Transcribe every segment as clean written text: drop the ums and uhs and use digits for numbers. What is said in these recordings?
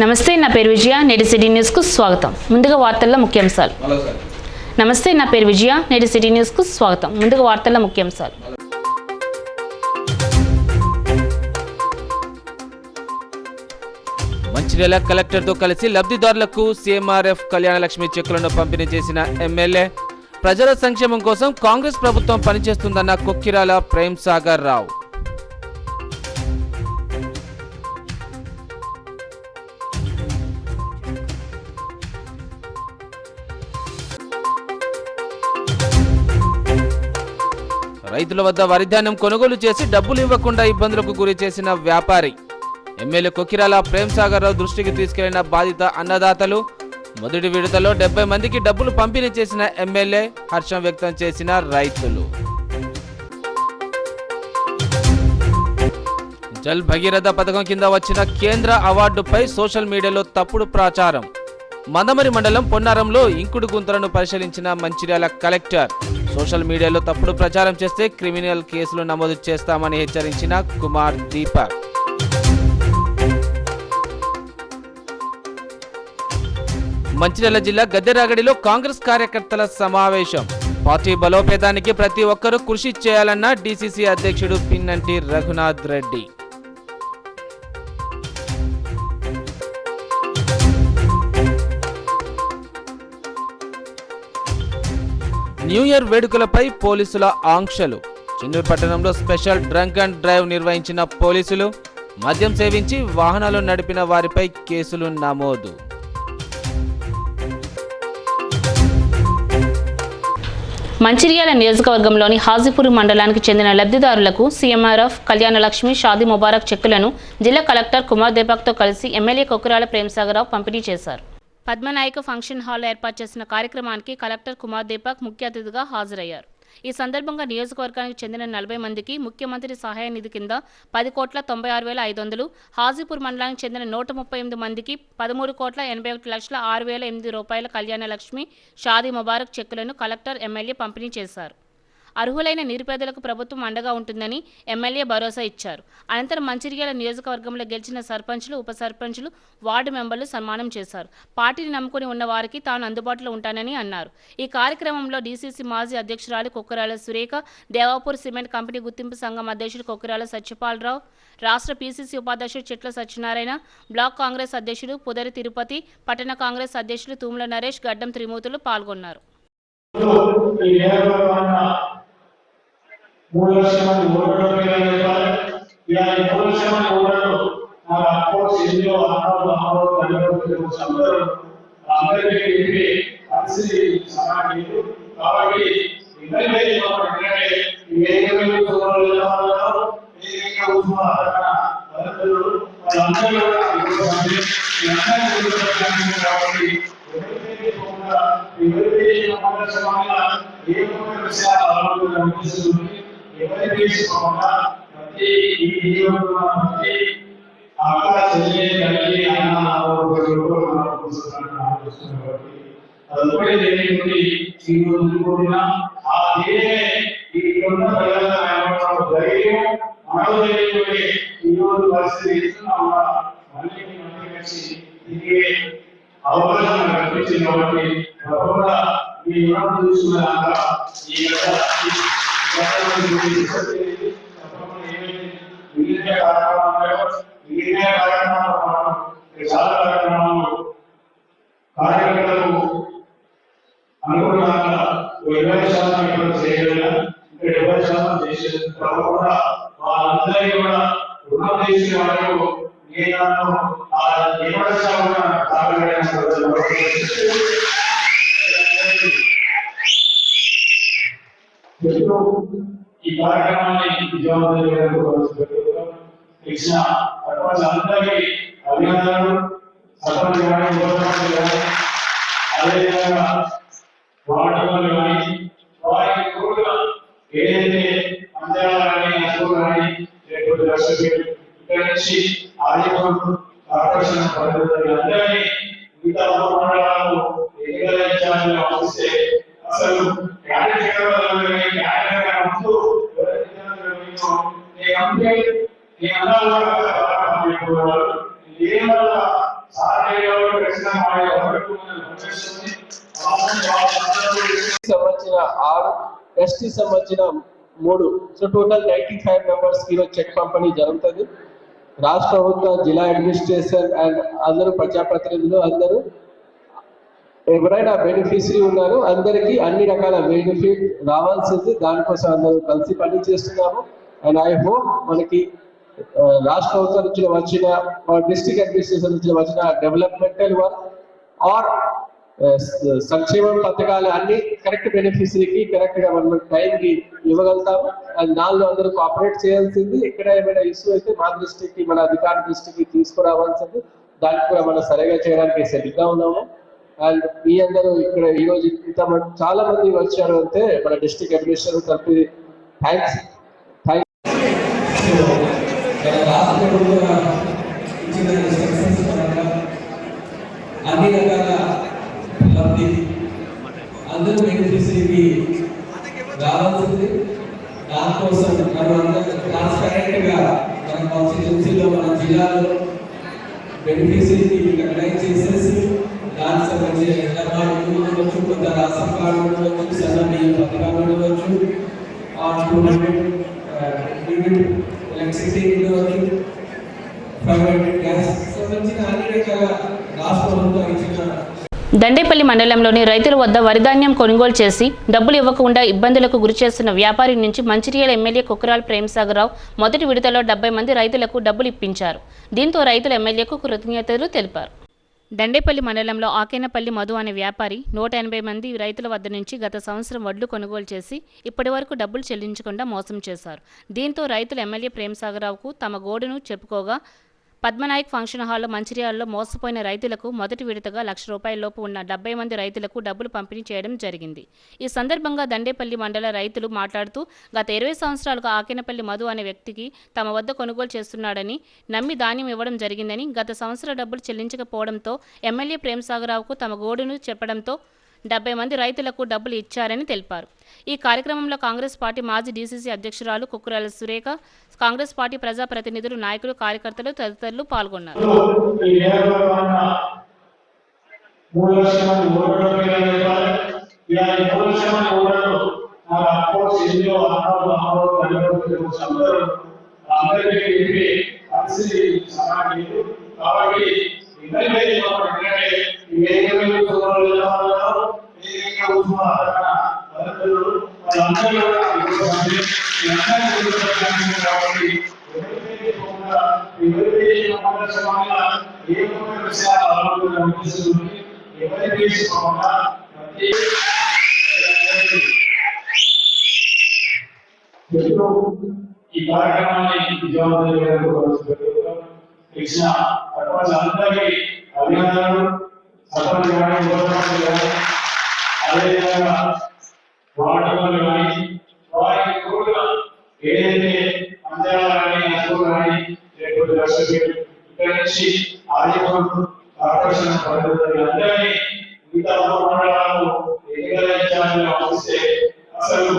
నమస్తే, నా పేరు విజయ. నేటి సిటీ న్యూస్కు స్వాగతం. ముందుగా వార్తల్లో ముఖ్యాంశాలు. నమస్తే, నా పేరు విజయ. నేటి సిటీ న్యూస్కు స్వాగతం. ముందుగా వార్తల్లో ముఖ్యాంశాలు. మంచిర్యాల కలెక్టర్తో కలిసి లబ్ధిదారులకు సీఎంఆర్ఎఫ్ కళ్యాణలక్ష్మి చెక్కులను పంపిణీ చేసిన ఎమ్మెల్యే. ప్రజల సంక్షేమం కోసం కాంగ్రెస్ ప్రభుత్వం పనిచేస్తుందన్న కొక్కిరాల ప్రేమ్ సాగర్ రావు. రైతుల వద్ద వరి ధాన్యం కొనుగోలు చేసి డబ్బులు ఇవ్వకుండా ఇబ్బందులకు గురి చేసిన వ్యాపారి. ఎమ్మెల్యే కొక్కిరాల ప్రేమ్ సాగర్ రావు దృష్టికి తీసుకెళ్లిన బాధిత అన్నదాతలు. మొదటి విడతలో 70 మందికి డబ్బులు పంపిణీ చేసిన ఎమ్మెల్యే. హర్షం వ్యక్తం చేసిన రైతులు. జల్ భగీరథ పథకం కింద వచ్చిన కేంద్ర అవార్డుపై సోషల్ మీడియాలో తప్పుడు ప్రచారం. మందమరి మండలం పొన్నారంలో ఇంకుడు గుంతలను పరిశీలించిన మంచిర్యాల కలెక్టర్. సోషల్ మీడియాలో తప్పుడు ప్రచారం చేస్తే క్రిమినల్ కేసులు నమోదు చేస్తామని హెచ్చరించిన కుమార్ దీపక్. మంచిర్యాల జిల్లా గద్దెరాగడిలో కాంగ్రెస్ కార్యకర్తల సమావేశం. పార్టీ బలోపేతానికి ప్రతి ఒక్కరూ కృషి చేయాలన్న డీసీసీ అధ్యక్షుడు పిన్నంటి రఘునాథ్ రెడ్డి. న్యూ ఇయర్ వేడుకలపై పోలీసుల ఆంక్షలు. చెన్నూరు పట్టణంలో స్పెషల్ డ్రంక్ అండ్ డ్రైవ్ నిర్వహించిన పోలీసులు. మద్యం సేవించి వాహనాలు నడిపిన వారిపై కేసులు నమోదు. మంచిర్యాల నియోజకవర్గంలోని హాజీపూర్ మండలానికి చెందిన లబ్ధిదారులకు సీఎంఆర్ఎఫ్ కళ్యాణలక్ష్మి షాదీ ముబారక్ చెక్కులను జిల్లా కలెక్టర్ కుమార్ దీపక్తో కలిసి ఎమ్మెల్యే కొక్కిరాల ప్రేమ్ సాగర్ రావు పంపిణీ చేశారు. పద్మనాయక ఫంక్షన్ హాల్లో ఏర్పాటు చేసిన కార్యక్రమానికి కలెక్టర్ కుమార్ దీపక్ ముఖ్య అతిథిగా హాజరయ్యారు. ఈ సందర్భంగా నియోజకవర్గానికి చెందిన 40 మందికి ముఖ్యమంత్రి సహాయ నిధి కింద 10,96,500, హాజీపూర్ మండలానికి చెందిన 138 మందికి 13,81,06,008 రూపాయల కళ్యాణ లక్ష్మి షాదీ ముబారక్ చెక్కులను కలెక్టర్ ఎమ్మెల్యే పంపిణీ చేశారు. అర్హులైన నిరుపేదలకు ప్రభుత్వం అండగా ఉంటుందని ఎమ్మెల్యే భరోసా ఇచ్చారు. అనంతరం మంచిర్యాల నియోజకవర్గంలో గెలిచిన సర్పంచులు, ఉప సర్పంచులు, వార్డు మెంబర్లు సన్మానం చేశారు. పార్టీని నమ్ముకుని ఉన్న వారికి తాను అందుబాటులో ఉంటానని అన్నారు. ఈ కార్యక్రమంలో డీసీసీ మాజీ అధ్యక్షురాలు కొక్కిరాల సురేఖ, దేవాపూర్ సిమెంట్ కంపెనీ గుర్తింపు సంఘం అధ్యక్షుడు కొక్కిరాల సత్యపాలరావు, రాష్ట్ర పీసీసీ ఉపాధ్యక్షుడు చెట్ల సత్యనారాయణ, బ్లాక్ కాంగ్రెస్ అధ్యక్షుడు పుదరి తిరుపతి, పట్టణ కాంగ్రెస్ అధ్యక్షులు తూముల నరేష్, గడ్డం త్రిమూర్తులు పాల్గొన్నారు. 3 లక్షల మంది ఓటర్లు చెప్పాలి. ఇలా 3 లక్షల మంది ఓటర్లు నాకు అకౌంట్స్ ఎన్నో అందరికీ పరిస్థితి సమాజం. కాబట్టి ఎవరికి తీసుకోకుండా ప్రతి ఈ ప్రతి అక్క చెల్లి తల్లి అన్న ఆ దేశే ఈ ఉన్న ధైర్యం మనోధైర్యమే ఈరోజు పరిస్థితి మళ్ళీ కలిసి తిరిగే అవకాశం కల్పించింది. కాబట్టి తప్పకుండా మీ రుణం చూసుకున్నాక ఈ కార్యకర్తలకు అనుగుణంగా 20% చేయగలిగిన 70% చేసేది. తప్పకుండా వాళ్ళందరికీ కూడా రుణం చేసిన వాళ్ళకు నేను ఆ 20% ఈ కార్యక్రమాన్ని విజయవంతంగా ఇచ్చిన అందరికీ అభినందనలు. సర్పంచ్ కానీ, అదేవిధంగా వార్డులు కానీ వారికి కూడా ఏదైతే అంచనాలు కానీ అసలు కానీ లేకపోతే దర్శకులు ఇక్కడ నుంచి ఆదిపూర్ కార్పొరేషన్ అందరినీ మిగతా మండలాలు ఎన్నికల ఇన్ఛార్జీలు ఆఫీస్తే అసలు సార్ సంబంధించిన 6 ఎస్టీ సంబంధించిన 3 సో టోటల్ 95 మెంబర్స్ కి చెక్ పంపిణీ జరుగుతుంది. రాష్ట్ర ప్రభుత్వ జిల్లా అడ్మినిస్ట్రేషన్ అండ్ అందరూ ప్రజాప్రతినిధులు అందరూ ఎవరైనా బెనిఫిషరీ ఉన్నారు అందరికీ అన్ని రకాల బెనిఫిట్ రావాల్సింది, దానికోసం అందరూ కలిసి పని చేస్తున్నాము. అండ్ ఐ హోప్ మనకి రాష్ట్ర ప్రభుత్వం నుంచి వచ్చిన డిస్ట్రిక్ట్ అడ్మినిస్ట్రేషన్ నుంచి వచ్చిన డెవలప్మెంటల్ వర్క్ ఆర్ సంక్షేమ పథకాలు అన్ని కరెక్ట్ బెనిఫిషరీకి కరెక్ట్ గా మనం టైంకి ఇవ్వగలుగుతాము. అండ్ దానిలో అందరూ కోఆపరేట్ చేయాల్సింది. ఎక్కడ ఏమైనా ఇష్యూ అయితే మా దృష్టికి మన అధికార దృష్టికి తీసుకురావాల్సింది, దానికి కూడా మనం సరిగా చేయడానికి సిద్ధంగా ఉన్నాము. అండ్ మీ అందరూ ఇక్కడ ఈ రోజు చాలా మంది వచ్చారు అంటే మన డిస్ట్రిక్ట్ అడ్మినిస్ట్రేషన్ తరఫు థ్యాంక్స్. అన్ని రకాల లబ్ధి అందరూ బెనిఫిషరీకి రావాల్సింది. దానికోసం మనం అందరూ ట్రాన్స్పరెంట్ గా మన కాన్స్టిట్యూన్సీలో మన జిల్లాలో బెనిఫిషరీకి రికగ్నైజ్ చేసేసి దానికి సంబంధించిన ఉండవచ్చు, కొంత రాష్ట్ర కార్డు ఉండవచ్చు, సన్న బియ్యం పథకాలు ఉండవచ్చు, ఎలక్ట్రిసిటీ ఉండవచ్చు, ప్రైవేట్ గ్యాస్ సంబంధించిన అన్ని రకాల రాష్ట్ర ప్రభుత్వం ఇచ్చిన. దండేపల్లి మండలంలోని రైతుల వద్ద వరిధాన్యం కొనుగోలు చేసి డబ్బులు ఇవ్వకుండా ఇబ్బందులకు గురిచేస్తున్న వ్యాపారి నుంచి మంచిర్యాల ఎమ్మెల్యే కుక్కరాల ప్రేమసాగరరావు మొదటి విడతలో 70 మంది రైతులకు డబ్బులు ఇప్పించారు. దీంతో రైతులు ఎమ్మెల్యేకు కృతజ్ఞతలు తెలిపారు. దండేపల్లి మండలంలో ఆకేనపల్లి మధు అనే వ్యాపారి 180 మంది రైతుల వద్ద నుంచి గత సంవత్సరం వడ్లు కొనుగోలు చేసి ఇప్పటి వరకు డబ్బులు చెల్లించకుండా మోసం చేశారు. దీంతో రైతులు ఎమ్మెల్యే ప్రేమసాగరరావుకు తమ గోడును చెప్పుకోగా పద్మనాయక్ ఫంక్షన్ హాల్లో మంచిర్యాలలో మోసపోయిన రైతులకు మొదటి విడతగా ₹1,00,000 లోపు ఉన్న 70 మంది రైతులకు డబ్బులు పంపిణీ చేయడం జరిగింది. ఈ సందర్భంగా దండేపల్లి మండల రైతులు మాట్లాడుతూ గత 20 సంవత్సరాలుగా ఆకేనపల్లి మధు అనే వ్యక్తికి తమ వద్ద కొనుగోలు చేస్తున్నాడని నమ్మి ధాన్యం ఇవ్వడం జరిగిందని, గత సంవత్సరం డబ్బులు చెల్లించకపోవడంతో ఎమ్మెల్యే ప్రేమసాగరరావుకు తమ గోడును చెప్పడంతో 70 మంది రైతులకు డబ్బులు ఇచ్చారని తెలిపారు. ఈ కార్యక్రమంలో కాంగ్రెస్ పార్టీ మాజీ డీసీసీ అధ్యక్షురాలు కుక్కురాల సురేఖ, కాంగ్రెస్ పార్టీ ప్రజాప్రతినిధులు, నాయకులు, కార్యకర్తలు తదితరులు పాల్గొన్నారు. ఈ కార్యక్రమాన్ని ఇచ్చిన అందరికీ అభినందనలు. అదేవిధంగా వాడుకలు కానీ వారికి కూడా ఏదైతే అందాలు కానీ అసలు కానీ లేకపోతే దర్శకులు ఇక్కడ నుంచి ఆదిపురం ఆకర్షణ పడుతుంది అందరినీ మిగతా మండలాలు ఎన్నికలు వస్తే అసలు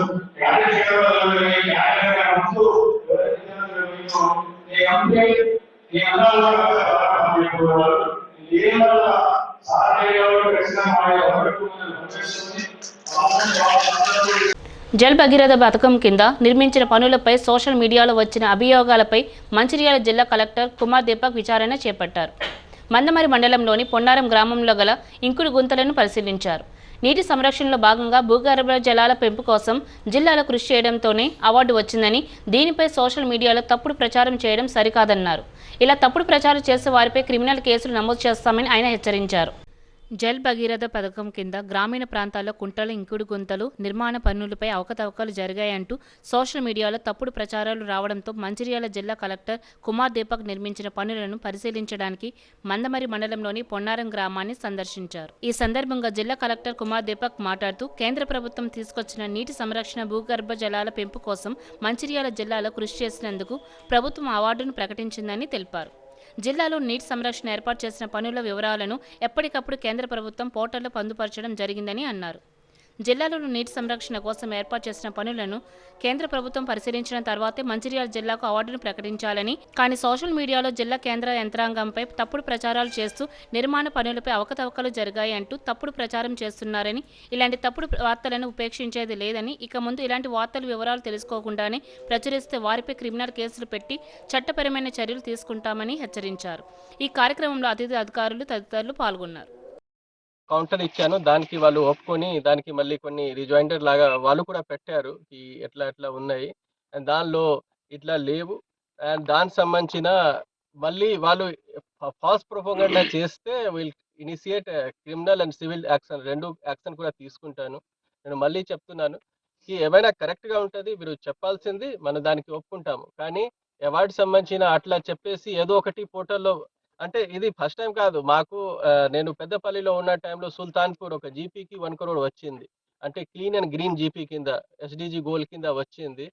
జల్ భగీరథ పథకం కింద నిర్మించిన పనులపై సోషల్ మీడియాలో వచ్చిన అభియోగాలపై మంచిర్యాల జిల్లా కలెక్టర్ కుమార్ దీపక్ విచారణ చేపట్టారు. మందమరి మండలంలోని పొన్నారం గ్రామంలో గల ఇంకుడు గుంతలను పరిశీలించారు. నీటి సంరక్షణలో భాగంగా భూగర్భ జలాల పెంపు కోసం జిల్లాలో కృషి చేయడంతోనే అవార్డు వచ్చిందని, దీనిపై సోషల్ మీడియాలో తప్పుడు ప్రచారం చేయడం సరికాదన్నారు. ఇలా తప్పుడు ప్రచారం చేసే వారిపై క్రిమినల్ కేసులు నమోదు చేస్తామని ఆయన హెచ్చరించారు. జల్ భగీరథ పథకం కింద గ్రామీణ ప్రాంతాల్లో కుంటలు, ఇంకుడు గుంతలు నిర్మాణ పనులపై అవకతవకలు జరిగాయంటూ సోషల్ మీడియాలో తప్పుడు ప్రచారాలు రావడంతో మంచిర్యాల జిల్లా కలెక్టర్ కుమార్ దీపక్ నిర్మించిన పనులను పరిశీలించడానికి మందమరి మండలంలోని పొన్నారం గ్రామాన్ని సందర్శించారు. ఈ సందర్భంగా జిల్లా కలెక్టర్ కుమార్ దీపక్ మాట్లాడుతూ కేంద్ర ప్రభుత్వం తీసుకొచ్చిన నీటి సంరక్షణ, భూగర్భ జలాల పెంపు కోసం మంచిర్యాల జిల్లాలో కృషి చేసినందుకు ప్రభుత్వం అవార్డును ప్రకటించిందని తెలిపారు. జిల్లాలో నీటి సంరక్షణ ఏర్పాటు చేసిన పనుల వివరాలను ఎప్పటికప్పుడు కేంద్ర ప్రభుత్వం పోర్టల్లో పొందుపరచడం జరిగిందని అన్నారు. జిల్లాలో నీటి సంరక్షణ కోసం ఏర్పాటు చేసిన పనులను కేంద్ర ప్రభుత్వం పరిశీలించిన తర్వాతే మంచిర్యాల జిల్లాకు అవార్డును ప్రకటించాలని, కానీ సోషల్ మీడియాలో జిల్లా కేంద్ర యంత్రాంగంపై తప్పుడు ప్రచారాలు చేస్తూ నిర్మాణ పనులపై అవకతవకలు జరిగాయి అంటూ తప్పుడు ప్రచారం చేస్తున్నారని, ఇలాంటి తప్పుడు వార్తలను ఉపేక్షించేది లేదని, ఇక ముందు ఇలాంటి వార్తల వివరాలు తెలుసుకోకుండానే ప్రచురిస్తే వారిపై క్రిమినల్ కేసులు పెట్టి చట్టపరమైన చర్యలు తీసుకుంటామని హెచ్చరించారు. ఈ కార్యక్రమంలో అతిథి అధికారులు తదితరులు పాల్గొన్నారు. కౌంటర్ ఇచ్చాను, దానికి వాళ్ళు ఒప్పుకొని దానికి మళ్ళీ కొన్ని రిజైండర్ లాగా వాళ్ళు కూడా పెట్టారు ఈ ఎట్లా ఉన్నాయి అండ్ దానిలో ఇట్లా లేవు అండ్ దానికి సంబంధించిన మళ్ళీ వాళ్ళు ఫాల్స్ ప్రొపగండా చేస్తే will initiate criminal and civil action, 2 action కూడా తీసుకుంటాను. నేను మళ్ళీ చెప్తున్నాను ఏమైనా కరెక్ట్గా ఉంటుంది, మీరు చెప్పాల్సింది మనం దానికి ఒప్పుకుంటాము. కానీ అవార్డు సంబంధించిన అట్లా చెప్పేసి ఏదో ఒకటి పోర్టల్లో, అంటే ఇది ఫస్ట్ టైం కాదు మాకు. నేను పెద్దపల్లిలో ఉన్న టైంలో సుల్తాన్పూర్ ఒక జీపీకి 1 crore వచ్చింది, అంటే క్లీన్ అండ్ గ్రీన్ జీపీ కింద ఎస్డిజి గోల్ కింద వచ్చింది.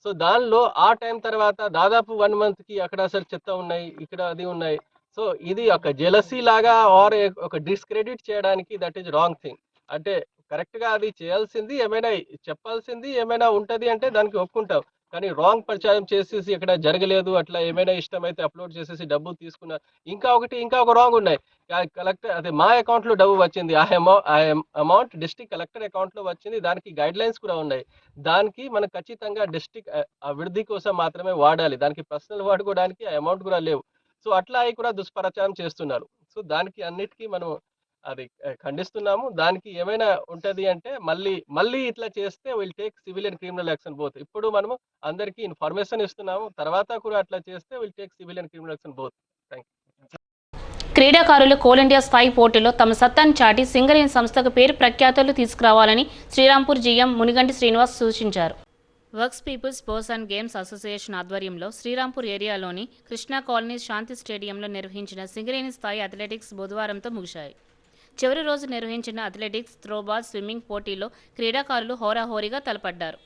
సో దానిలో ఆ టైం తర్వాత దాదాపు 1 monthకి అక్కడ అసలు చెత్త ఉన్నాయి, ఇక్కడ అది ఉన్నాయి. సో ఇది ఒక జెలసీ లాగా ఆర్ ఒక డిస్క్రెడిట్ చేయడానికి, దట్ ఈజ్ రాంగ్ థింగ్. అంటే కరెక్ట్గా అది చేయాల్సింది, ఏమైనా చెప్పాల్సింది ఏమైనా ఉంటుంది అంటే దానికి ఒప్పుకుంటాం. కానీ రాంగ్ ప్రచారం చేసేసి ఇక్కడ జరగలేదు అట్లా ఏమైనా ఇష్టమైతే అప్లోడ్ చేసేసి డబ్బులు తీసుకున్నారు. ఇంకా ఒక రాంగ్ ఉన్నాయి. కలెక్టర్ అదే మా అకౌంట్లో డబ్బు వచ్చింది, ఆ అమౌంట్ డిస్ట్రిక్ట్ కలెక్టర్ అకౌంట్లో వచ్చింది. దానికి గైడ్ లైన్స్ కూడా ఉన్నాయి. దానికి మనం ఖచ్చితంగా డిస్ట్రిక్ట్ అభివృద్ధి కోసం మాత్రమే వాడాలి, దానికి పర్సనల్ వాడుకోవడానికి ఆ అమౌంట్ కూడా లేవు. సో అట్లా అయి కూడా దుష్ప్రచారం చేస్తున్నారు. సో దానికి అన్నిటికీ మనం అది ఖండిస్తున్నాము. దానికి ఏమైనా ఉంటది అంటే మళ్ళీ ఇట్లా చేస్తే will take civil and criminal action both. ఇప్పుడు మనము అందరికీ ఇన్ఫర్మేషన్ ఇస్తున్నాము, తర్వాత కూడా అట్లా చేస్తే will take civil and criminal action both. Thank you. క్రీడాకారులు కోల్ ఇండియా స్థాయి పోటీలో తమ సత్తాను చాటి సింగరేణి సంస్థకు పేరు ప్రఖ్యాతులు తీసుకురావాలని శ్రీరాంపూర్ జీఎం మునిగంటి శ్రీనివాస్ సూచించారు. Works people's sports and games association ఆధ్వర్యంలో శ్రీరాంపూర్ ఏరియాలోని కృష్ణా కాలనీ శాంతి స్టేడియంలో నిర్వహించిన సింగరేణి స్థాయి అథ్లెటిక్స్ బుధవారంతో ముగిశాయి. చివరి రోజు నిర్వహించిన అథ్లెటిక్స్, త్రోబాల్, స్విమ్మింగ్ పోటీల్లో క్రీడాకారులు హోరాహోరీగా తలపడ్డారు.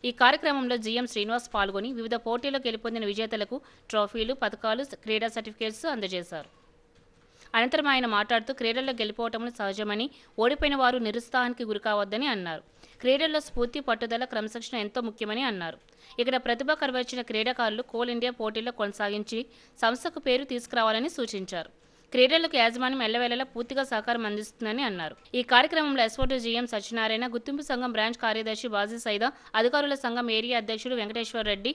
ఈ కార్యక్రమంలో జీఎం శ్రీనివాస్ పాల్గొని వివిధ పోటీల్లో గెలుపొందిన విజేతలకు ట్రోఫీలు, పథకాలు, క్రీడా సర్టిఫికేట్స్ అందజేశారు. అనంతరం ఆయన మాట్లాడుతూ క్రీడల్లో గెలుపోవటములు సహజమని, ఓడిపోయిన వారు నిరుత్సాహానికి గురికావద్దని అన్నారు. క్రీడల్లో స్ఫూర్తి, పట్టుదల, క్రమశిక్షణ ఎంతో ముఖ్యమని అన్నారు. ఇక్కడ ప్రతిభ కనబరిచిన క్రీడాకారులు కోల్ ఇండియా పోటీల్లో కొనసాగించి సంస్థకు పేరు తీసుకురావాలని సూచించారు. క్రీడలకు యాజమాన్యం ఎల్లవేళలా పూర్తిగా సహకారం అందిస్తుందని అన్నారు. ఈ కార్యక్రమంలో ఎస్ఓటి జీఎం సత్యనారాయణ, గుర్తింపు సంఘం బ్రాంచ్ కార్యదర్శి బాజీ సైదా, అధికారుల సంఘం ఏరియా అధ్యక్షుడు Venkateshwar Reddy,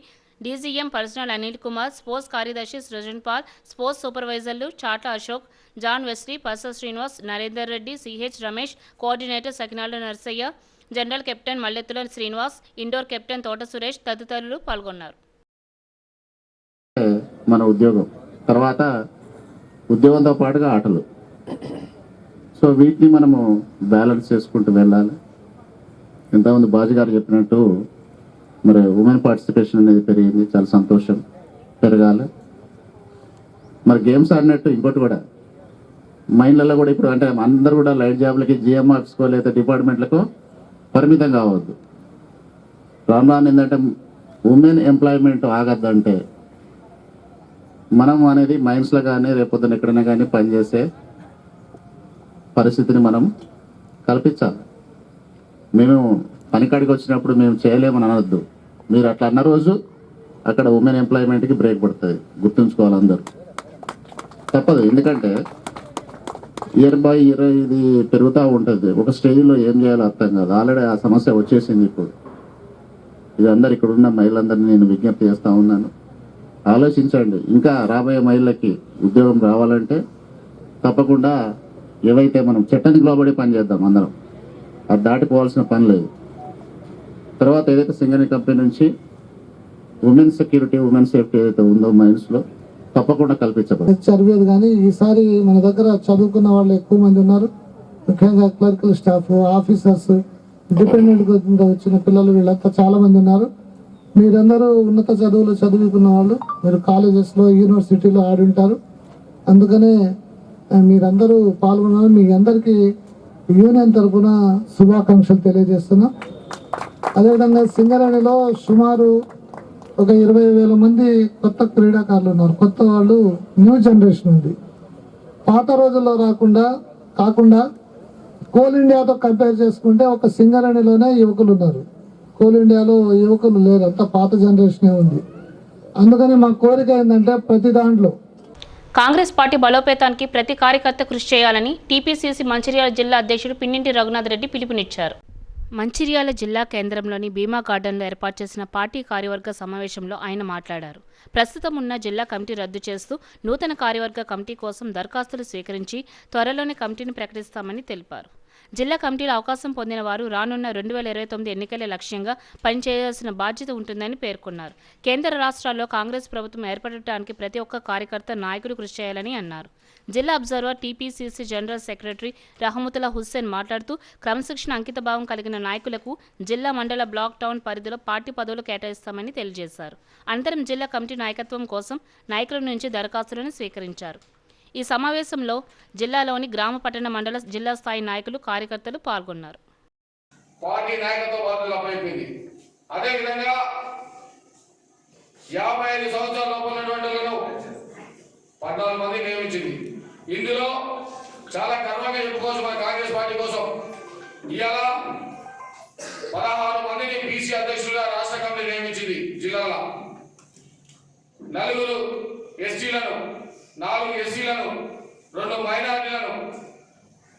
DGM personnel Anil Kumar, sports కార్యదర్శి సృజన్ పాల్, స్పోర్ట్స్ సూపర్వైజర్లు Chatla Ashok, John Wesley, Parsa Srinivas, Narender Reddy, CH Ramesh, coordinator Sakinala Narsaiah, general captain Mallethula Srinivas, indoor captain Thota Suresh తదితరులు పాల్గొన్నారు. మన ఉద్యోగం తర్వాత ఉద్యోగంతో పాటుగా ఆటలు, సో వీటిని మనము బ్యాలెన్స్ చేసుకుంటూ వెళ్ళాలి. ఇంతకుముందు బాజీ గారు చెప్పినట్టు మరి ఉమెన్ పార్టిసిపేషన్ అనేది పెరిగింది, చాలా సంతోషం, పెరగాలి. మరి గేమ్స్ ఆడినట్టు ఇంకోటి కూడా మైండ్లలో కూడా ఇప్పుడు అంటే అందరూ కూడా లైట్ జాబ్లకి, జిఎంఆర్స్కో లేదా డిపార్ట్మెంట్లకు పరిమితం కావద్దు. రాను ఏంటంటే ఉమెన్ ఎంప్లాయ్మెంట్ ఆగద్దంటే మనం అనేది మైన్స్లో కానీ రేపొద్దున ఎక్కడైనా కానీ పనిచేసే పరిస్థితిని మనం కల్పించాలి. మేము పనికాడికి వచ్చినప్పుడు మేము చేయలేమని అనవద్దు. మీరు అట్లా అన్న రోజు అక్కడ ఉమెన్ ఎంప్లాయ్మెంట్కి బ్రేక్ పడుతుంది, గుర్తుంచుకోవాలి అందరూ. తప్పదు, ఎందుకంటే ఇయర్ బై ఇయర్ ఇది పెరుగుతూ ఉంటుంది. ఒక స్టేజ్లో ఏం చేయాలో అర్థం కాదు. ఆల్రెడీ ఆ సమస్య వచ్చేసింది. ఇప్పుడు ఇది అందరు ఇక్కడ ఉన్న మహిళలందరినీ నేను విజ్ఞప్తి చేస్తూ ఉన్నాను, ఆలోచించండి. ఇంకా రాబోయే మహిళలకి ఉద్యోగం రావాలంటే తప్పకుండా ఏవైతే మనం చట్టానికి లోబడి పని చేద్దాం అందరం, అది దాటిపోవాల్సిన పని లేదు. తర్వాత ఏదైతే సింగరేణి కంపెనీ నుంచి ఉమెన్ సెక్యూరిటీ, ఉమెన్ సేఫ్టీ ఏదైతే ఉందో మైన్స్లో తప్పకుండా కల్పించబడింది. చదివేది కానీ ఈసారి మన దగ్గర చదువుకున్న వాళ్ళు ఎక్కువ మంది ఉన్నారు. ముఖ్యంగా క్లర్కల్ స్టాఫ్, ఆఫీసర్స్, డిపెండెంట్ వచ్చిన పిల్లలు వీళ్ళంతా చాలా మంది ఉన్నారు. మీరందరూ ఉన్నత చదువులు చదువుకున్న వాళ్ళు, మీరు కాలేజెస్లో, యూనివర్సిటీలో ఆడి ఉంటారు. అందుకనే మీరందరూ పాల్గొన్నారు. మీ అందరికీ యూనియన్ తరఫున శుభాకాంక్షలు తెలియజేస్తున్నా. అదేవిధంగా సింగరేణిలో సుమారు ఒక 20,000 మంది కొత్త క్రీడాకారులు ఉన్నారు. కొత్త వాళ్ళు, న్యూ జనరేషన్ ఉంది. పాత రోజుల్లో కాకుండా కోల్ ఇండియాతో కంపేర్ చేసుకుంటే ఒక సింగరేణిలోనే యువకులు ఉన్నారు. కోల్ ఇండియాలో యువకులు లేరు, అంత పాత జనరేషనే ఉంది. అందుకని మా కోరిక ఏంటంటే ప్రతి దాంట్లో కాంగ్రెస్ పార్టీ బలోపేతానికి ప్రతి కార్యకర్త కృషి చేయాలని టీపీసీసీ మంచిర్యాల జిల్లా అధ్యక్షుడు పిన్నింటి రఘునాథ్ రెడ్డి పిలుపునిచ్చారు. మంచిర్యాల జిల్లా కేంద్రంలోని భీమా గార్డెన్లో ఏర్పాటు చేసిన పార్టీ కార్యవర్గ సమావేశంలో ఆయన మాట్లాడారు. ప్రస్తుతం ఉన్న జిల్లా కమిటీ రద్దు చేస్తూ నూతన కార్యవర్గ కమిటీ కోసం దరఖాస్తులు స్వీకరించి త్వరలోనే కమిటీని ప్రకటిస్తామని తెలిపారు. జిల్లా కమిటీలో అవకాశం పొందిన వారు రానున్న 2029 ఎన్నికలే లక్ష్యంగా పనిచేయాల్సిన బాధ్యత ఉంటుందని పేర్కొన్నారు. కేంద్ర రాష్ట్రాల్లో కాంగ్రెస్ ప్రభుత్వం ఏర్పడటానికి ప్రతి ఒక్క కార్యకర్త నాయకుడు కృషి చేయాలని అన్నారు. జిల్లా observer TPCC general secretary Rahmatullah Hussain మాట్లాడుతూ క్రమశిక్షణ అంకితభావం కలిగిన నాయకులకు జిల్లా మండల బ్లాక్ టౌన్ పరిధిలో పార్టీ పదవులు కేటాయిస్తామని తెలియజేశారు. అనంతరం జిల్లా కమిటీ నాయకత్వం కోసం నాయకుల నుంచి దరఖాస్తులను స్వీకరించారు. ఈ సమావేశంలో జిల్లాలోని గ్రామ పట్టణ మండల జిల్లా స్థాయి నాయకులు కార్యకర్తలు పాల్గొన్నారు. పార్టీ నాయకత్వ బాధ్యతలు అప్పైపోయింది. అదేవిధంగా 55 సంవత్సరాల లోపల ఉన్నటువంటి వాళ్ళను 14 మంది నియమించింది. ఇందులో చాలా గర్వంగా చెప్పుకోవచ్చు మన కాంగ్రెస్ పార్టీ కోసం. ఇవాళ 16 మందిని బీసీ అధ్యక్షులుగా రాష్ట్ర కమిటీ నియమించింది. జిల్లాలో 4 ఎస్టీలను, 4 ఎస్సీలను, 2 మైనారిటీలను,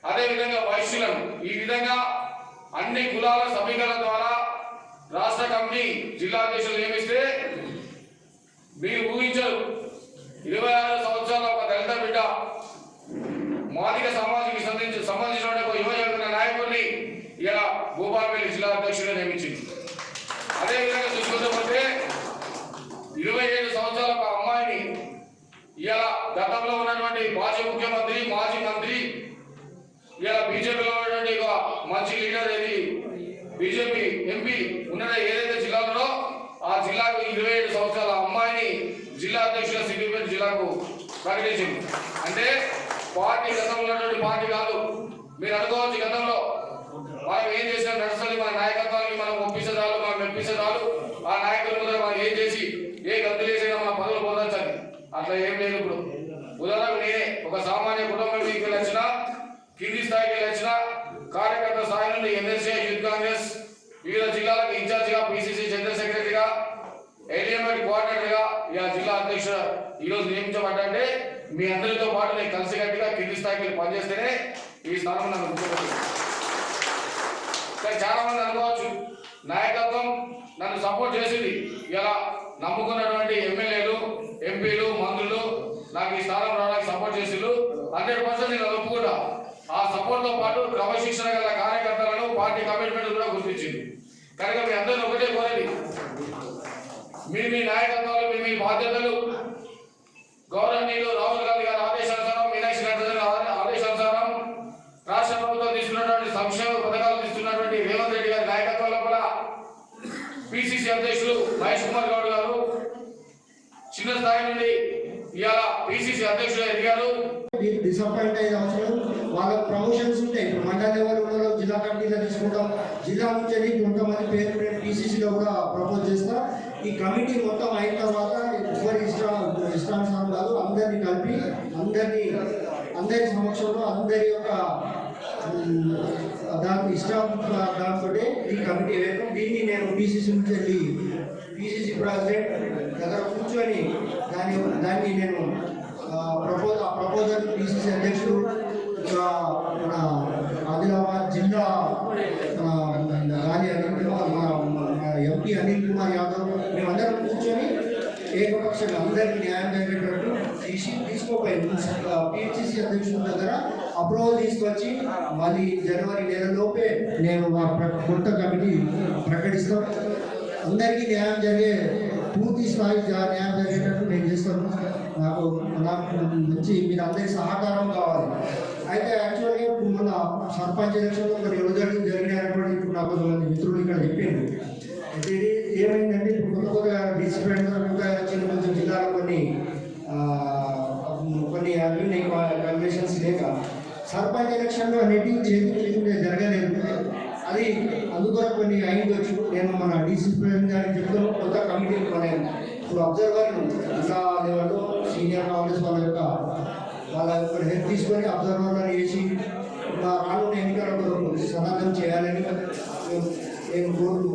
అదేవిధంగా వైశ్యులను, ఈ విధంగా అన్ని కులాల సమీకరణ ద్వారా రాష్ట్ర కమిటీ జిల్లా అధ్యక్షులు నియమిస్తే మీరు ఊహించరు 26 సంవత్సరాల ఒక దళిత బిడ్డ మాదిక సమాజానికి సంబంధించిన ఒక యువజన నాయకుడిని ఇలా భూపాలపల్లి జిల్లా అధ్యక్షుడిగా నియమించింది. అదేవిధంగా చూసుకుంటూ పోతే 27 సంవత్సరాల ఒక అమ్మాయిని ఇలా గతంలో ఉన్నటువంటి మాజీ ముఖ్యమంత్రి, మాజీ మంత్రి, ఇలా బీజేపీలో ఉన్నటువంటి ఒక మంచి లీడర్ ఏది బీజేపీ ఎంపీ ఉన్నది ఏదైతే జిల్లాలో ఆ జిల్లాకు 27 సంవత్సరాల అమ్మాయిని జిల్లా అధ్యక్షుల సిద్దిపేట జిల్లాకు ప్రకటించింది. అంటే పార్టీ గతంలో ఉన్నటువంటి పార్టీ కాదు. మీరు అనుకోవచ్చు గతంలో మనం ఏం చేసినా నడుస్తుంది, మన నాయకత్వానికి మనం ఒప్పించదాలు, మనం మెప్పించదాలు, ఆ నాయకుల ముందర మనం ఏం చేసి ఏ గంతులు చేసినా మన పదవులు పొందొచ్చని. అట్లా ఏం లేదు. ఇప్పుడు ఉదాహరణకు నేనే ఒక సామాన్య కుటుంబం మీకు వచ్చిన కింది స్థాయికి వచ్చిన కార్యకర్త స్థాయి నుండి ఎన్ఎస్ఏ యూత్ కాంగ్రెస్ వివిధ జిల్లాలకు ఇన్ఛార్జిగా, పిసిసి జనరల్ సెక్రటరీగా, ఎలిమెంట్ కోఆర్డినేటర్గా ఇలా జిల్లా అధ్యక్షుడు ఈరోజు నియమించబడ్డంటే మీ అందరితో పాటు నేను కలిసికట్టుగా కింది స్థాయికి పనిచేస్తేనే ఈ స్థానం నన్ను గుర్తుపెట్టింది. చాలా మంది అనుకోవచ్చు నాయకత్వం నన్ను సపోర్ట్ చేసింది, ఇలా నమ్ముకున్నటువంటి ఎమ్మెల్యేలు, ఎంపీలు, మంత్రులు నాకు ఈ స్థానం రావడానికి సపోర్ట్ చేసిండ్రు. 100% నేను ఒప్పుకుంటా. ఆ సపోర్ట్ తో పాటు క్రమశిక్షణ గల కార్యకర్తలను పార్టీ కమిట్మెంట్ కూడా గుర్తించింది. కనుక మీ అందరినీ ఒకటే కోరేది, మీ నాయకత్వాలు, మీ బాధ్యతలు గౌరవనీయులు రాహుల్ గాంధీ గారి ఆదేశానుసారం, మీనాక్షి నటరాజన్ ఆదేశానుసారం రాష్ట్ర ప్రభుత్వం తీసుకున్నటువంటి సంక్షేమ పథకాలు తీసుకున్నటువంటి రేవంత్ రెడ్డి గారి నాయకత్వం లోపల పిసిసి అధ్యక్షులు మహేష్ కుమార్ గౌడ్ గారు చిన్న స్థాయి నుండి ఇవాళ పిసిసి అధ్యక్షులు ఎదిగారు. డిసప్పాయింట్ అయ్యే అవసరం, వాళ్ళకి ప్రమోషన్స్ ఉంటాయి. ఇప్పుడు మండల లెవెల్లో జిల్లా కమిటీలో తీసుకుంటాం. జిల్లా నుంచి కొంతమంది పేరు పిసిసిలో కూడా ప్రపోజ్ చేస్తా. ఈ కమిటీ మొత్తం అయిన తర్వాత ఎవరి ఇష్టానుసారం కాదు, అందరినీ కలిపి అందరి సమక్షంలో అందరి యొక్క దాని దాంతో ఈ కమిటీ వేయడం. దీన్ని నేను పిసిసి నుంచి వెళ్ళి పిసిసి ప్రెసిడెంట్ దగ్గర కూర్చొని దాన్ని నేను ప్రపోజల్ పిసిసి అధ్యక్షుడు, మన ఆదిలాబాద్ జిల్లా ఎంపీ అనిల్ కుమార్ యాదవ్ మేమందరం కూర్చొని ఏకపక్షంగా అందరికీ న్యాయం జరిగేటట్టు తీసుకోపోయింది. పిసిసి అధ్యక్షుల దగ్గర అప్రూవల్ తీసుకొచ్చి మళ్ళీ జనవరి నెలలోపే నేను కొత్త కమిటీ ప్రకటిస్తాం. అందరికీ న్యాయం జరిగే, పూర్తి స్థాయి న్యాయం జరిగేటట్టు నేను చేస్తాను. నాకు మంచి మీరు అందరి సహకారం కావాలి. అయితే యాక్చువల్గా మన సర్పంచ్ ఎలక్షన్లో కొన్ని రోజులు జరిగినాయని ఇప్పుడు నాకు కొంతమంది మిత్రులు ఇక్కడ చెప్పింది. అయితే ఇది ఏమైందంటే ఇప్పుడు కొత్తగా డిసిప్లిన్ వచ్చిన కొంచెం జిల్లాలో కొన్ని కన్వెన్షన్స్ లేక సర్పంచ్ ఎలక్షన్లో అనేటివి జరగలేదు. అది అందుకొరకు కొన్ని అయిందొచ్చు. నేను మన డిసిప్లిన్ గారికి చెప్తాను, కొత్త కమిటీ మన ఇప్పుడు అబ్జర్వర్ జిల్లా లెవెల్లో సీనియర్ కాంగ్రెస్ వాళ్ళ యొక్క వాళ్ళ హెల్ప్ తీసుకొని అబ్జర్వర్లను వేసి రానున్న ఎన్నికలకు సన్నద్ధం చేయాలని నేను కోరుతూ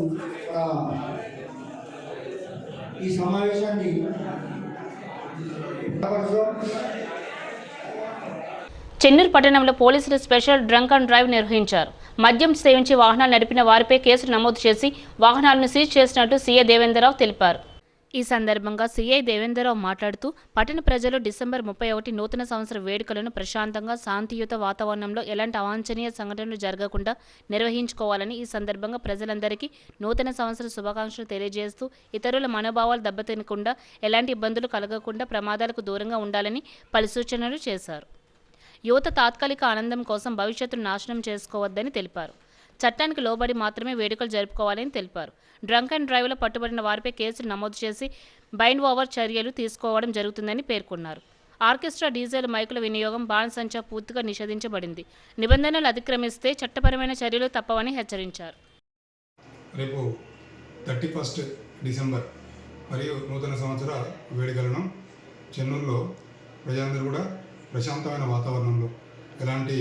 ఈ సమావేశాన్ని చెన్నూరు పట్టణంలో పోలీసులు స్పెషల్ డ్రంక్ అండ్ డ్రైవ్ నిర్వహించారు. మద్యం సేవించి వాహనాలు నడిపిన వారిపై కేసులు నమోదు చేసి వాహనాలను సీజ్ చేసినట్టు సీఐ దేవేంద్రరావు తెలిపారు. ఈ సందర్భంగా సీఐ దేవేంద్రరావు మాట్లాడుతూ పట్టణ ప్రజలు డిసెంబర్ 31 నూతన సంవత్సర వేడుకలను ప్రశాంతంగా శాంతియుత వాతావరణంలో ఎలాంటి అవాంఛనీయ సంఘటనలు జరగకుండా నిర్వహించుకోవాలని, ఈ సందర్భంగా ప్రజలందరికీ నూతన సంవత్సర శుభాకాంక్షలు తెలియజేస్తూ ఇతరుల మనోభావాలు దెబ్బతినకుండా ఎలాంటి ఇబ్బందులు కలగకుండా ప్రమాదాలకు దూరంగా ఉండాలని పలు సూచనలు చేశారు. యువత తాత్కాలిక ఆనందం కోసం భవిష్యత్తును నాశనం చేసుకోవద్దని తెలిపారు. చట్టానికి లోబడి మాత్రమే వేడుకలు జరుపుకోవాలని తెలిపారు. డ్రంక్ అండ్ డ్రైవ్లో పట్టుబడిన వారిపై కేసులు నమోదు చేసి బైండ్ ఓవర్ చర్యలు తీసుకోవడం జరుగుతుందని పేర్కొన్నారు. ఆర్కెస్ట్రా, డీజేల మైకుల వినియోగం, బాణసంచా పూర్తిగా నిషేధించబడింది. నిబంధనలు అతిక్రమిస్తే చట్టపరమైన చర్యలు తప్పవని హెచ్చరించారు. రేపు 31 డిసెంబర్ మరియు నూతన సంవత్సర వేడుకలను చెన్నూరులో ప్రజలందరూ కూడా ప్రశాంతమైన వాతావరణంలో ఎలాంటి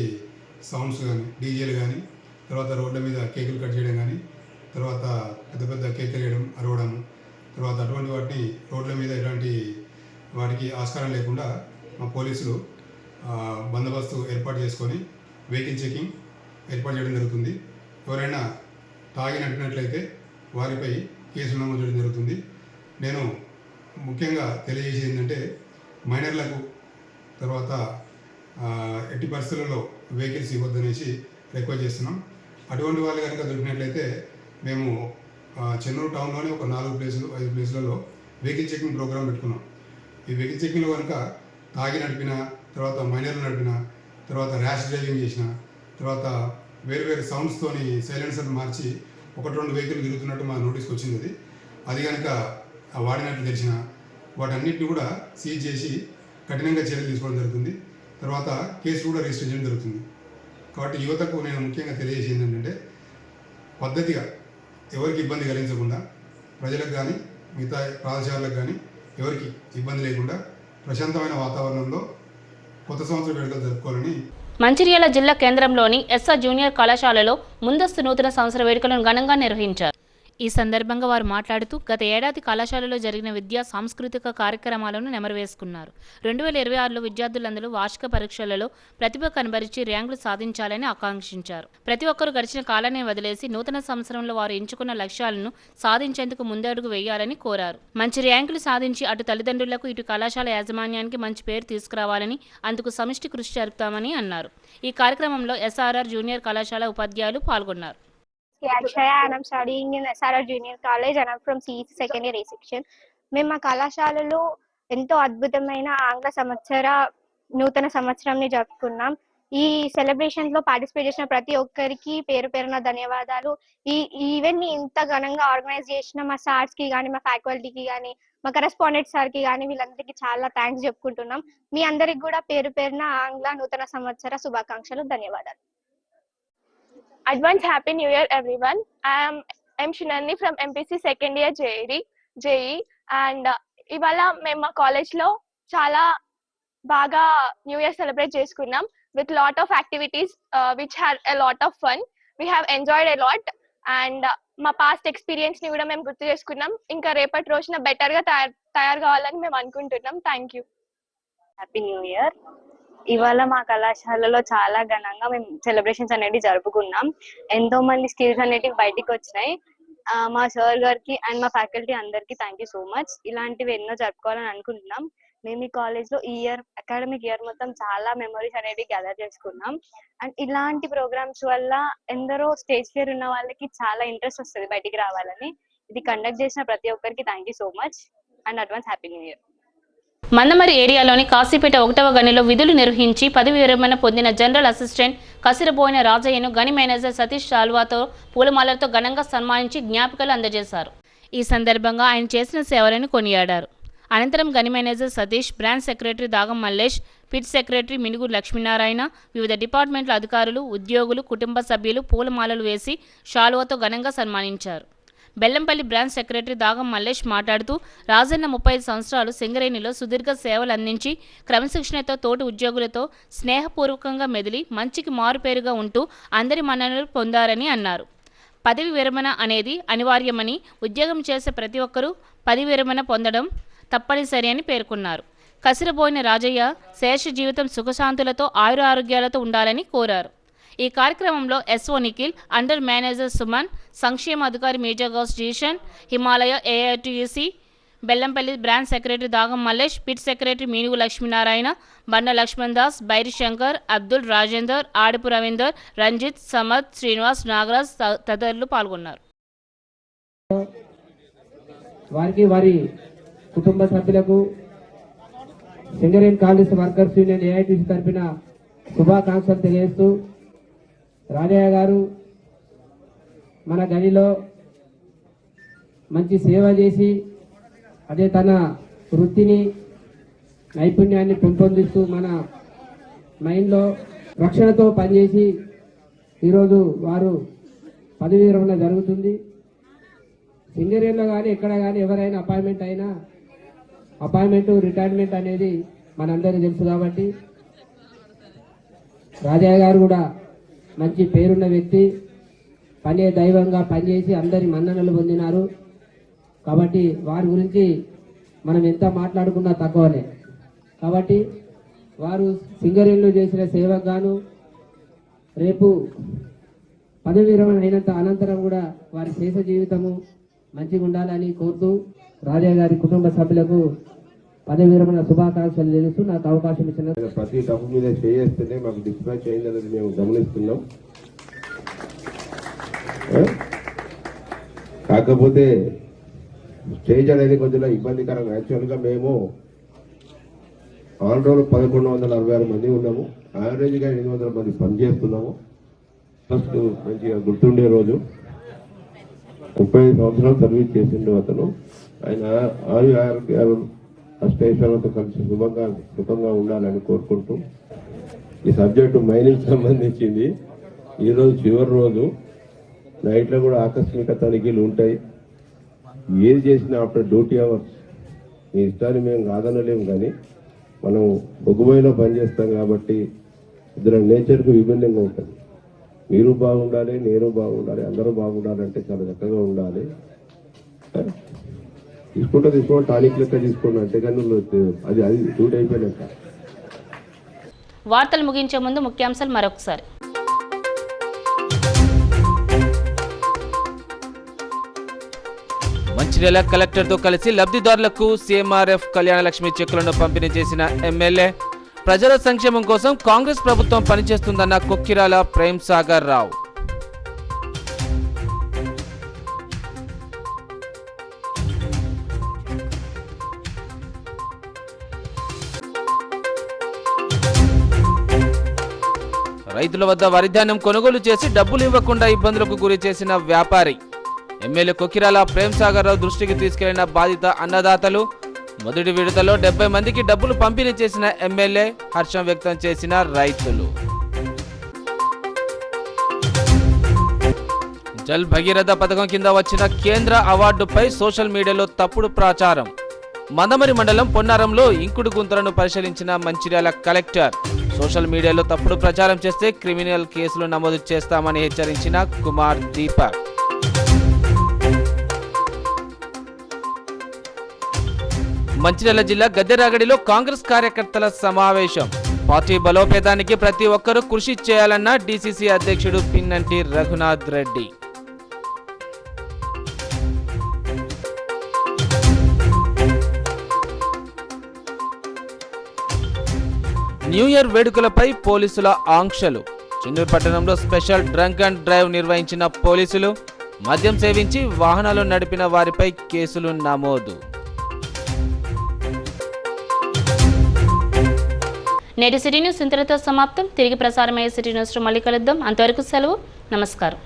సౌండ్స్ కానీ, డీజేలు కానీ, తర్వాత రోడ్ల మీద కేకులు కట్ చేయడం కానీ, తర్వాత పెద్ద పెద్ద కేకులు వేయడం, అరవడం, తర్వాత అటువంటి వాటిని రోడ్ల మీద ఎలాంటి వాటికి ఆస్కారం లేకుండా మా పోలీసులు బందోబస్తు ఏర్పాటు చేసుకొని వెహికల్ చెకింగ్ ఏర్పాటు చేయడం జరుగుతుంది. ఎవరైనా తాగి నడిపినట్లయితే వారిపై కేసులు నమోదు చేయడం జరుగుతుంది. నేను ముఖ్యంగా తెలియజేసేది ఏంటంటే మైనర్లకు తర్వాత ఎట్టి పరిస్థితులలో వెహికల్స్ ఇవ్వద్దనేసి రిక్వెస్ట్ చేస్తున్నాం. అటువంటి వాళ్ళు కనుక దొరికినట్లయితే మేము చెన్నూరు టౌన్లోనే ఒక 4-5 ప్లేసులలో వెహికల్ చెకింగ్ ప్రోగ్రామ్ పెట్టుకున్నాం. ఈ వెహికల్ చెకింగ్లో కనుక తాగి నడిపిన, తర్వాత మైనర్లు నడిపిన, తర్వాత ర్యాష్ డ్రైవింగ్ చేసిన, తర్వాత వేరు సౌండ్స్తోని సైలెన్సర్ మార్చి 1-2 వెహికల్ తిరుగుతున్నట్టు మా నోటీస్కి వచ్చింది. అది కనుక వాడినట్లు తెలిసిన వాటన్నిటిని కూడా సీజ్ చేసి కఠినంగా చర్యలు తీసుకోవడం జరుగుతుంది. తర్వాత కేసు కూడా రిజిస్టర్ చేయడం జరుగుతుంది. కాబట్టి యువతకు నేను ముఖ్యంగా తెలియజేసేది ఏంటంటే పద్ధతిగా ఎవరికి ఇబ్బంది కలిగించకుండా, ప్రజలకు కానీ మిగతా పాదచారులకు కానీ ఎవరికి ఇబ్బంది లేకుండా ప్రశాంతమైన వాతావరణంలో కొత్త సంవత్సర వేడుకలు జరుపుకోవాలని. మంచిర్యాల జిల్లా కేంద్రంలోని ఎస్ఆర్ జూనియర్ కళాశాలలో ముందస్తు నూతన సంవత్సర వేడుకలను ఘనంగా నిర్వహించారు. ఈ సందర్భంగా వారు మాట్లాడుతూ గత ఏడాది కళాశాలలో జరిగిన విద్యా సాంస్కృతిక కార్యక్రమాలను నెమరువేసుకున్నారు. 2026లో విద్యార్థులందరూ వార్షిక పరీక్షలలో ప్రతిభ కనబరిచి ర్యాంకులు సాధించాలని ఆకాంక్షించారు. ప్రతి ఒక్కరూ గడిచిన కాలాన్ని వదిలేసి నూతన సంవత్సరంలో వారు ఎంచుకున్న లక్ష్యాలను సాధించేందుకు ముందడుగు వేయాలని కోరారు. మంచి ర్యాంకులు సాధించి అటు తల్లిదండ్రులకు, ఇటు కళాశాల యాజమాన్యానికి మంచి పేరు తీసుకురావాలని, అందుకు సమిష్టి కృషి జరుపుతామని అన్నారు. ఈ కార్యక్రమంలో ఎస్ఆర్ఆర్ జూనియర్ కళాశాల ఉపాధ్యాయులు పాల్గొన్నారు. Akshaya and I'm studying in SRR Junior College and I'm from CEC second year A section. మేము మా కళాశాలలో ఎంతో అద్భుతమైన ఆంగ్ల సంవత్సర నూతన సంవత్సరంని జరుపుకున్నాం. ఈ సెలబ్రేషన్స్ లో పార్టిసిపేట్ చేసిన ప్రతి ఒక్కరికి పేరు పేరున ధన్యవాదాలు. ఈ ఈవెంట్ ని ఇంత ఘనంగా ఆర్గనైజ్ చేసిన మా సార్స్ కి కానీ, మా ఫ్యాకల్టీకి కానీ, మా కరెస్పాండెంట్ సార్ కి కానీ వీళ్ళందరికీ చాలా థ్యాంక్స్ చెప్పుకుంటున్నాం. మీ అందరికి కూడా పేరు పేరున ఆంగ్ల నూతన సంవత్సర శుభాకాంక్షలు, ధన్యవాదాలు. Advance Happy New Year everyone. I am Shinani from MPC second year JE and ఇవాళ మేము మా కాలేజ్ లో చాలా బాగా న్యూ ఇయర్ సెలబ్రేట్ చేసుకున్నాం with lot of activities which had a lot of fun. We have enjoyed a lot and మా past experience ని కూడా మేము గుర్తు చేసుకున్నాం. ఇంకా రేపటి రోజున బెటర్ గా తయారు కావాలని మేము అనుకుంటున్నాం. Thank you. Happy new year. ఇవాళ మా కళాశాలలో చాలా ఘనంగా మేము సెలబ్రేషన్స్ అనేవి జరుపుకున్నాం. ఎంతో మంది స్కిల్స్ అనేటివి బయటికి వచ్చినాయి. మా సార్ గారికి అండ్ మా ఫ్యాకల్టీ అందరికి థ్యాంక్ యూ సో మచ్. ఇలాంటివి ఎన్నో జరుపుకోవాలని అనుకుంటున్నాం. మేము ఈ కాలేజ్ లో ఈ ఇయర్ అకాడమిక్ ఇయర్ మొత్తం చాలా మెమరీస్ అనేవి గ్యాదర్ చేసుకున్నాం. అండ్ ఇలాంటి ప్రోగ్రామ్స్ వల్ల ఎందరో స్టేజ్ ఫియర్ ఉన్న వాళ్ళకి చాలా ఇంట్రెస్ట్ వస్తుంది బయటికి రావాలని. ఇది కండక్ట్ చేసిన ప్రతి ఒక్కరికి thank you so much and advance happy new year. Mandamarri ఏరియాలోని కాశీపేట 1వ గనిలో విధులు నిర్వహించి పదవి విరమణ పొందిన జనరల్ అసిస్టెంట్ కసిరబోయిన రాజయ్యను గని మేనేజర్ సతీష్ శాల్వాతో పూలమాలలతో ఘనంగా సన్మానించి జ్ఞాపికలు అందజేశారు. ఈ సందర్భంగా ఆయన చేసిన సేవలను కొనియాడారు. అనంతరం గని manager Satish, branch secretary Dagam Mallesh, pit secretary Minugu Lakshminarayana, వివిధ డిపార్ట్మెంట్ల అధికారులు, ఉద్యోగులు, కుటుంబ సభ్యులు పూలమాలలు వేసి శాలువాతో ఘనంగా సన్మానించారు. బెల్లంపల్లి బ్రాంచ్ సెక్రటరీ దాగం మల్లేష్ మాట్లాడుతూ రాజన్న 35 సంవత్సరాలు సింగరేణిలో సుదీర్ఘ సేవలు అందించి క్రమశిక్షణతో తోటి ఉద్యోగులతో స్నేహపూర్వకంగా మెదిలి మంచికి మారుపేరుగా ఉంటూ అందరి మన్ననలు పొందారని అన్నారు. పదవి విరమణ అనేది అనివార్యమని, ఉద్యోగం చేసే ప్రతి ఒక్కరూ పదవి విరమణ పొందడం తప్పనిసరి అని పేర్కొన్నారు. కసిరబోయిన రాజయ్య శేష జీవితం సుఖశాంతులతో ఆయురారోగ్యాలతో ఉండాలని కోరారు. ఈ కార్యక్రమంలో SO Nikhil, under manager Suman, సంక్షేమ అధికారి major Ghouse Zeeshan, Himalaya AITUC, Bellampalli branch secretary Dagam Mallesh, pit secretary Meenugu Lakshminarayana, Banda Laxman Das, Bairi Shankar, Abdul Rajender, ఆడిపు Ravinder, Ranjith, Samad, Srinivas, Nagaraj తదితరులు పాల్గొన్నారు. వారికి వారి కుటుంబ సభ్యులకు Singareni college workers union AITC తరఫున శుభాకాంక్షలు తెలియజేస్తూ, రాజయ్య గారు మన గనిలో మంచి సేవ చేసి అదే తన వృత్తిని నైపుణ్యాన్ని పెంపొందిస్తూ మన మైండ్లో రక్షణతో పనిచేసి ఈరోజు వారు పదవి విరమణ జరుగుతుంది. సింగరేణిలో కానీ ఎక్కడ కానీ ఎవరైనా అపాయింట్మెంట్ అయినా అపాయింట్మెంట్ రిటైర్మెంట్ అనేది మనందరికీ తెలుసు. కాబట్టి రాజయ్య గారు కూడా మంచి పేరున్న వ్యక్తి, పనే దైవంగా పనిచేసి అందరి మన్ననలు పొందినారు. కాబట్టి వారి గురించి మనం ఎంత మాట్లాడుకున్నా తక్కువనే. కాబట్టి వారు సింగరేణిలో చేసిన సేవకు గాను రేపు పదవి విరమణ అయినంత అనంతరం కూడా వారి శేష జీవితము మంచిగా ఉండాలని కోరుతూ రాజయ్య గారి కుటుంబ సభ్యులకు పదవి విరమణ శుభాకాంక్షలు తెలుస్తూ నాకు అవకాశం ఇచ్చిన ప్రతి డబ్బు మీద చేస్తేనే మాకు డిస్పాచ్ అయిందనేది మేము గమనిస్తున్నాం. కాకపోతే స్టేజ్ అనేది కొంచెం ఇబ్బందికరంగా. యాక్చువల్గా మేము ఆన్ రోల్ 1166 మంది ఉన్నాము, యావరేజ్గా 800 మంది పనిచేస్తున్నాము. ఫస్ట్ మంచిగా గుర్తుండే రోజు 35 సంవత్సరాలు సర్వీస్ చేసిండు అతను. ఆయన ఆరోగ్యాలు అష్టైశ్వర్యాలతో కలిసి సుఖంగా ఉండాలని కోరుకుంటూ, ఈ సబ్జెక్టు మైనింగ్ సంబంధించింది. ఈరోజు చివరి రోజు, నైట్లో కూడా ఆకస్మిక తనిఖీలు ఉంటాయి. ఏది చేసినా ఆఫ్టర్ డ్యూటీ అవర్స్. మీ ఇష్టాన్ని మేము కాదనలేము, కానీ మనం బొగ్గుబోయిలో పనిచేస్తాం కాబట్టి ఇద్దరు నేచర్కు విభిన్నంగా ఉంటుంది. మీరు బాగుండాలి, నేను బాగుండాలి, అందరూ బాగుండాలంటే చాలా చక్కగా ఉండాలి. తీసుకోండి టానిక్ లెక్క తీసుకోండి, అంతేగాని అది సూట్ అయిపోయినట్ట. వార్తలు ముగించే ముందు ముఖ్యాంశాలు మరొకసారి. మంచిర్యాల కలెక్టర్తో కలిసి లబ్ధిదారులకు సీఎంఆర్ఎఫ్ కళ్యాణలక్ష్మి చెక్కులను పంపిణీ చేసిన ఎమ్మెల్యే. ప్రజల సంక్షేమం కోసం కాంగ్రెస్ ప్రభుత్వం పనిచేస్తుందన్న కొక్కిరాల ప్రేమ్ సాగర్ రావు. రైతుల వద్ద వరి ధాన్యం కొనుగోలు చేసి డబ్బులు ఇవ్వకుండా ఇబ్బందులకు గురి చేసిన వ్యాపారి. ఎమ్మెల్యే కొక్కిరాల ప్రేమ్ సాగర్ రావు దృష్టికి తీసుకెళ్లిన బాధిత అన్నదాతలు. మొదటి విడతలో 70 మందికి డబ్బులు పంపిణీ చేసిన ఎమ్మెల్యే, హర్షం వ్యక్తం చేసిన రైతులు. జల్ భగీరథ పథకం కింద వచ్చిన కేంద్ర అవార్డుపై సోషల్ మీడియాలో తప్పుడు ప్రచారం. మందమరి మండలం పొన్నారంలో ఇంకుడు గుంతలను పరిశీలించిన మంచిర్యాల కలెక్టర్. సోషల్ మీడియాలో తప్పుడు ప్రచారం చేస్తే క్రిమినల్ కేసులు నమోదు చేస్తామని హెచ్చరించిన కుమార్ దీపక్. మంచిర్యాల జిల్లా గద్దెరాగడిలో కాంగ్రెస్ కార్యకర్తల సమావేశం. పార్టీ బలోపేతానికి ప్రతి ఒక్కరూ కృషి చేయాలన్న డీసీసీ అధ్యక్షుడు పిన్నంటి రఘునాథ్ రెడ్డి. న్యూ ఇయర్ వేడుకలపై పోలీసుల ఆంక్షలు. చెన్నూరు పట్టణంలో స్పెషల్ డ్రంక్ అండ్ డ్రైవ్ నిర్వహించిన పోలీసులు. మద్యం సేవించి వాహనాలు నడిపిన వారిపై కేసులు నమోదు. నేటి సిటీ న్యూస్ ఇంతటితో సమాప్తం. తిరిగి ప్రసారమయ్యే సిటీ న్యూస్లో మళ్ళీ కలుద్దాం. అంతవరకు సెలవు. నమస్కారం.